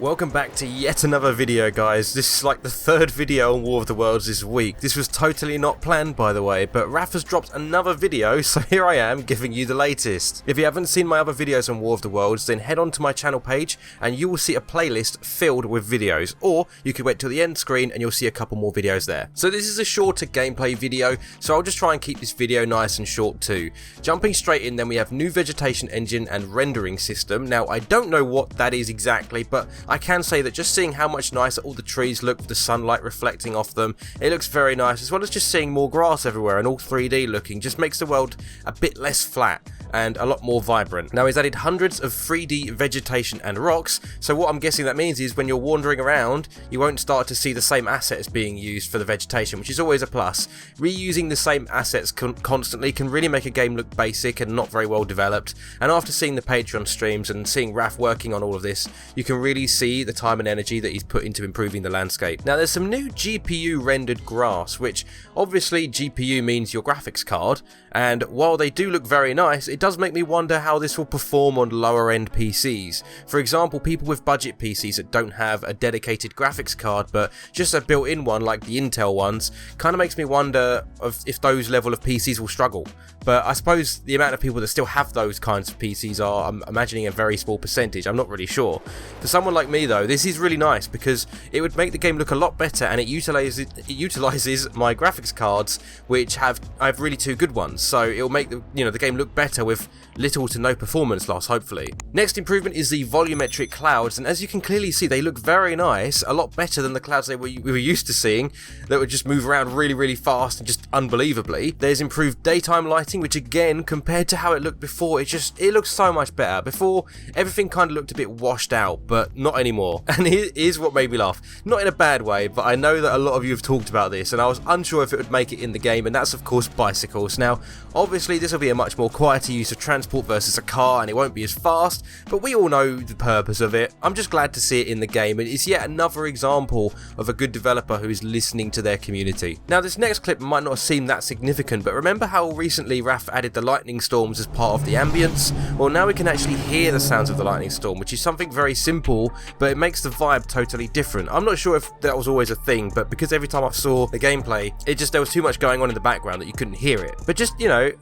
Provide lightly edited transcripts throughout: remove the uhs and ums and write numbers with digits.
Welcome back to yet another video, guys. This is like the third video on War of the Worlds this week. This was totally not planned, by the way, but Raph has dropped another video, so here I am giving you the latest. If you haven't seen my other videos on War of the Worlds, then head on to my channel page and you will see a playlist filled with videos, or you could wait till the end screen and you'll see a couple more videos there. So this is a shorter gameplay video, so I'll just try and keep this video nice and short too. Jumping straight in, then we have new vegetation engine and rendering system. Now I don't know what that is exactly, but I can say that just seeing how much nicer all the trees look with the sunlight reflecting off them, it looks very nice, as well as just seeing more grass everywhere and all 3D looking just makes the world a bit less flat and a lot more vibrant. Now he's added hundreds of 3D vegetation and rocks, so what I'm guessing that means is when you're wandering around you won't start to see the same assets being used for the vegetation, which is always a plus. Reusing the same assets constantly can really make a game look basic and not very well developed, and after seeing the Patreon streams and seeing Raph working on all of this, you can really see the time and energy that he's put into improving the landscape. Now there's some new GPU rendered grass, which obviously GPU means your graphics card, and while they do look very nice, it does make me wonder how this will perform on lower end PCs. For example, people with budget PCs that don't have a dedicated graphics card but just a built-in one like the Intel ones, kind of makes me wonder if those level of PCs will struggle. But I suppose the amount of people that still have those kinds of PCs are, I'm imagining, a very small percentage. I'm not really sure. For someone like me though, this is really nice because it would make the game look a lot better, and it utilizes my graphics cards, which I have really two good ones, so it'll make the game look better with little to no performance loss, hopefully. Next improvement is the volumetric clouds, and as you can clearly see, they look very nice, a lot better than the clouds we were used to seeing that would just move around really, really fast and just unbelievably. There's improved daytime lighting, which again, compared to how it looked before, it looks so much better. Before, everything kind of looked a bit washed out, but not anymore. And here's what made me laugh. Not in a bad way, but I know that a lot of you have talked about this, and I was unsure if it would make it in the game, and that's of course bicycles. Now, obviously this will be a much more quieter use of transport versus a car, and it won't be as fast, but we all know the purpose of it. I'm just glad to see it in the game, and it's yet another example of a good developer who is listening to their community. Now, this next clip might not seem that significant, but remember how recently Raph added the lightning storms as part of the ambience? Well, now we can actually hear the sounds of the lightning storm, which is something very simple, but it makes the vibe totally different. I'm not sure if that was always a thing, but because every time I saw the gameplay, there was too much going on in the background that you couldn't hear it. But just,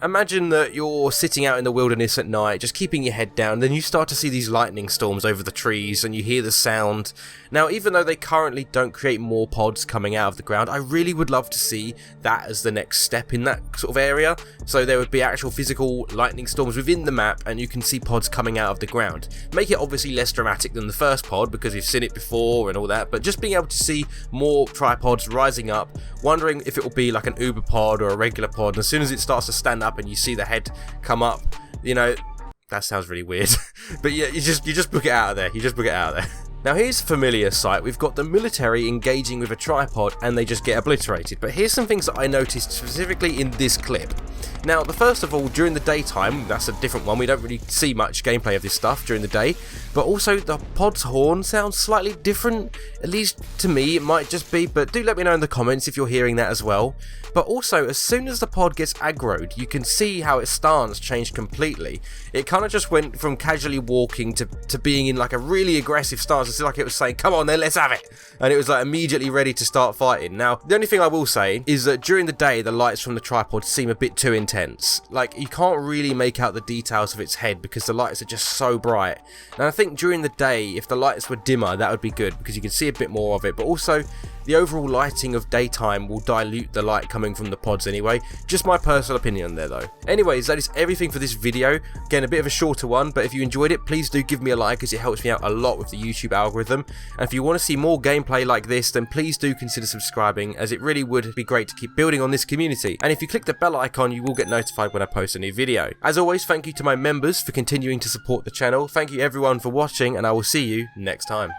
imagine that you're sitting out in the wilderness at night, just keeping your head down, then you start to see these lightning storms over the trees and you hear the sound. Now, even though they currently don't create more pods coming out of the ground, I really would love to see that as the next step in that sort of area. So there would be actual physical lightning storms within the map and you can see pods coming out of the ground. Make it obviously less dramatic than the first pod because we've seen it before and all that, but just being able to see more tripods rising up, wondering if it will be like an Uber pod or a regular pod, and as soon as it starts to stand up and you see the head come up, that sounds really weird. But yeah, you just book it out of there. You just book it out of there. Now here's a familiar sight. We've got the military engaging with a tripod and they just get obliterated. But here's some things that I noticed specifically in this clip. Now, first of all, during the daytime, that's a different one. We don't really see much gameplay of this stuff during the day. But also, the pod's horn sounds slightly different. At least to me, it might just be. But do let me know in the comments if you're hearing that as well. But also, as soon as the pod gets aggroed, you can see how its stance changed completely. It kind of just went from casually walking to being in like a really aggressive stance. It's like it was saying, come on then, let's have it. And it was like immediately ready to start fighting. Now, the only thing I will say is that during the day, the lights from the tripod seem a bit too intense. Like, you can't really make out the details of its head because the lights are just so bright. And I think during the day, if the lights were dimmer, that would be good because you can see a bit more of it. But also, the overall lighting of daytime will dilute the light coming from the pods anyway. Just my personal opinion there though. Anyways, that is everything for this video. Again, a bit of a shorter one, but if you enjoyed it, please do give me a like as it helps me out a lot with the YouTube algorithm. And if you want to see more gameplay like this, then please do consider subscribing, as it really would be great to keep building on this community. And if you click the bell icon, you will get notified when I post a new video. As always, thank you to my members for continuing to support the channel. Thank you everyone for watching, and I will see you next time.